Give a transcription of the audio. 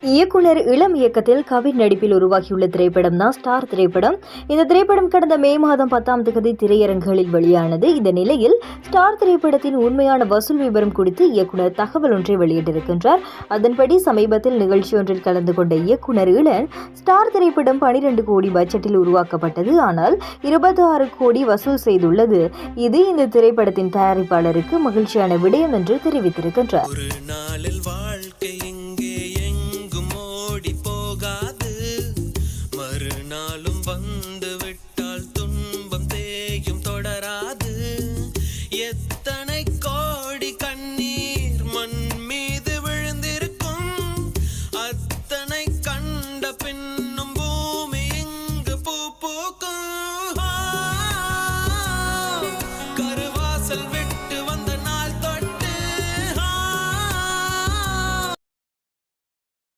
இயக்குனர் இளம் இயக்கத்தில் கவின் நடிப்பில் உருவாகியுள்ள திரைப்படம் தான் ஸ்டார் திரைப்படம். இந்த திரைப்படம் கடந்த மே மாதம் 10ஆம் தேதி திரையரங்குகளில் வெளியானது. இந்த நிலையில் ஸ்டார் திரைப்படத்தின் உண்மையான வசூல் விவரம் குறித்து இயக்குனர் தகவல் ஒன்றை வெளியிட்டிருக்கின்றார். அதன்படி சமீபத்தில் நிகழ்ச்சி ஒன்றில் கலந்து கொண்ட இயக்குனர் இளன், ஸ்டார் திரைப்படம் 12 கோடி பட்ஜெட்டில் உருவாக்கப்பட்டது, ஆனால் 26 கோடி வசூல் செய்துள்ளது. இது இந்த திரைப்படத்தின் தயாரிப்பாளருக்கு மகிழ்ச்சியான விடயம் என்று தெரிவித்திருக்கின்றார்.